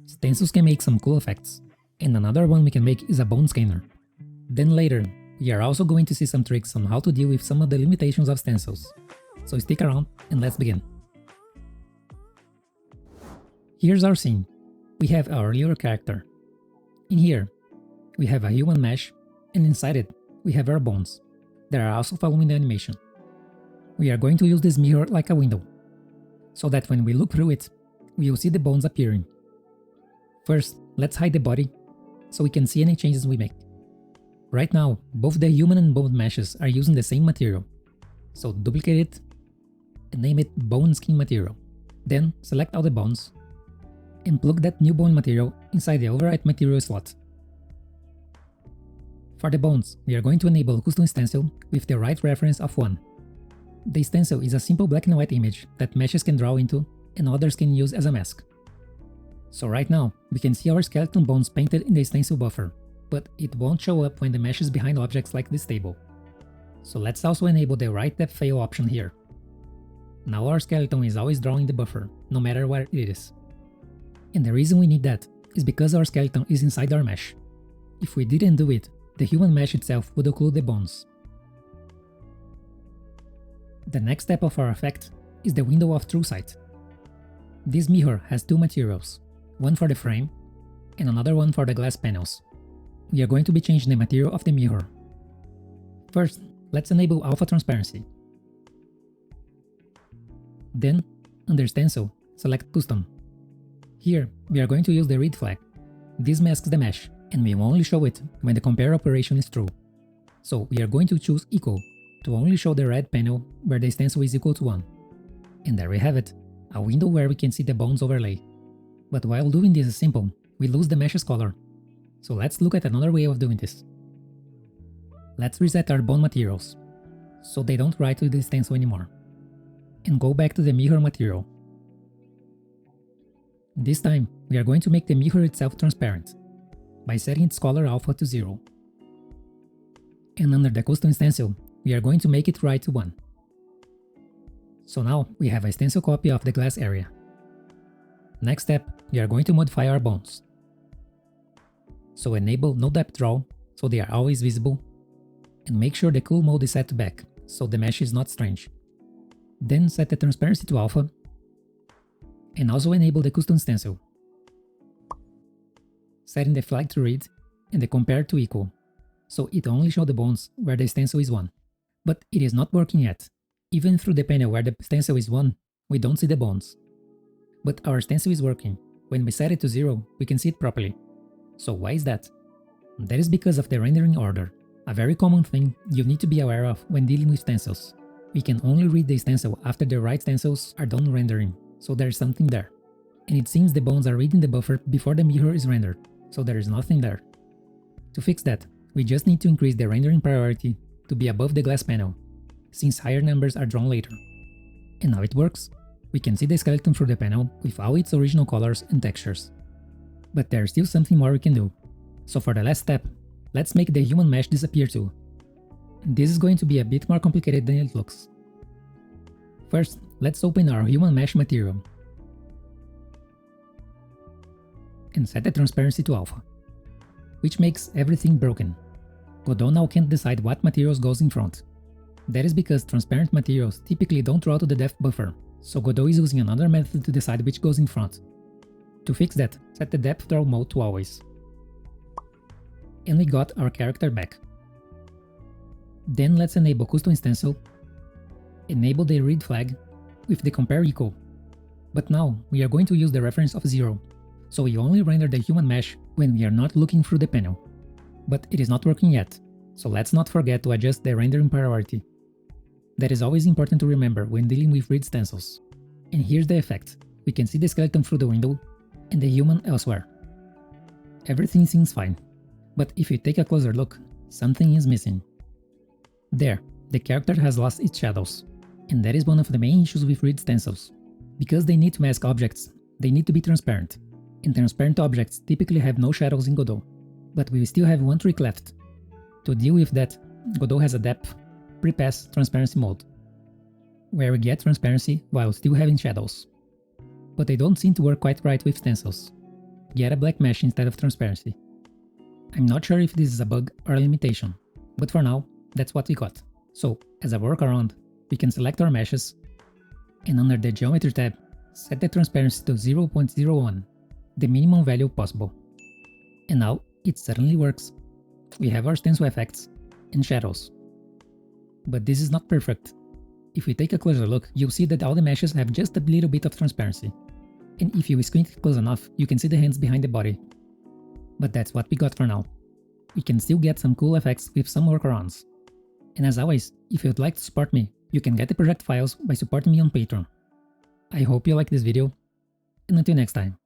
Stencils can make some cool effects, and another one we can make is a bone scanner. Then later, we are also going to see some tricks on how to deal with some of the limitations of stencils. So stick around and let's begin. Here's our scene. We have our little character. In here, we have a human mesh, and inside it, we have our bones. They are also following the animation. We are going to use this mirror like a window, so that when we look through it, we will see the bones appearing. First, let's hide the body, so we can see any changes we make. Right now, both the human and bone meshes are using the same material, so duplicate it and name it bone skin material. Then select all the bones and plug that new bone material inside the overwrite material slot. For the bones, we are going to enable custom stencil with the right reference of 1. The stencil is a simple black and white image that meshes can draw into and others can use as a mask. So right now, we can see our skeleton bones painted in the stencil buffer, but it won't show up when the mesh is behind objects like this table. So let's also enable the right depth fail option here. Now our skeleton is always drawn in the buffer, no matter where it is. And the reason we need that is because our skeleton is inside our mesh. If we didn't do it, the human mesh itself would occlude the bones. The next step of our effect is the window of true sight. This mirror has two materials, one for the frame and another one for the glass panels. We are going to be changing the material of the mirror. First, let's enable alpha transparency. Then, under Stencil, select Custom. Here, we are going to use the read flag. This masks the mesh, and we will only show it when the compare operation is true. So we are going to choose Equal to only show the red panel where the stencil is equal to 1. And there we have it, a window where we can see the bones overlay. But while doing this is simple, we lose the mesh's color. So let's look at another way of doing this. Let's reset our bone materials, so they don't write to the stencil anymore. And go back to the mirror material. This time, we are going to make the mirror itself transparent, by setting its color alpha to 0. And under the custom stencil, we are going to make it write to 1. So now, we have a stencil copy of the glass area. Next step, we are going to modify our bones. So enable no depth draw, so they are always visible, and make sure the cool mode is set to back, so the mesh is not strange. Then set the transparency to alpha, and also enable the custom stencil, setting the flag to read and the compare to equal, so it only shows the bones where the stencil is 1. But it is not working yet. Even through the panel where the stencil is 1, we don't see the bones. But our stencil is working. When we set it to 0, we can see it properly. So why is that? That is because of the rendering order, a very common thing you need to be aware of when dealing with stencils. We can only read the stencil after the right stencils are done rendering, so there is something there. And it seems the bones are reading the buffer before the mirror is rendered, so there is nothing there. To fix that, we just need to increase the rendering priority to be above the glass panel, since higher numbers are drawn later. And now it works. We can see the skeleton through the panel with all its original colors and textures. But there is still something more we can do. So for the last step, let's make the human mesh disappear too. This is going to be a bit more complicated than it looks. First, let's open our human mesh material and set the transparency to alpha, which makes everything broken. Godot now can't decide what materials goes in front. That is because transparent materials typically don't draw to the depth buffer, so Godot is using another method to decide which goes in front. To fix that, set the depth draw mode to always. And we got our character back. Then let's enable custom stencil, enable the read flag with the compare equal. But now we are going to use the reference of 0, so we only render the human mesh when we are not looking through the panel. But it is not working yet, so let's not forget to adjust the rendering priority. That is always important to remember when dealing with read stencils. And here's the effect. We can see the skeleton through the window and the human elsewhere. Everything seems fine, but if you take a closer look, something is missing. There, the character has lost its shadows, and that is one of the main issues with read stencils. Because they need to mask objects, they need to be transparent, and transparent objects typically have no shadows in Godot. But we still have one trick left. To deal with that, Godot has a depth pre-pass transparency mode, where we get transparency while still having shadows. But they don't seem to work quite right with stencils. get a black mesh instead of transparency. I'm not sure if this is a bug or a limitation, but for now, that's what we got. So, as a workaround, we can select our meshes, and under the Geometry tab, set the transparency to 0.01, the minimum value possible. And now, it suddenly works. We have our stencil effects and shadows. But this is not perfect. If we take a closer look, you'll see that all the meshes have just a little bit of transparency. And if you squint close enough, you can see the hands behind the body. But that's what we got for now. We can still get some cool effects with some workarounds. And as always, if you'd like to support me, you can get the project files by supporting me on Patreon. I hope you like this video, and until next time.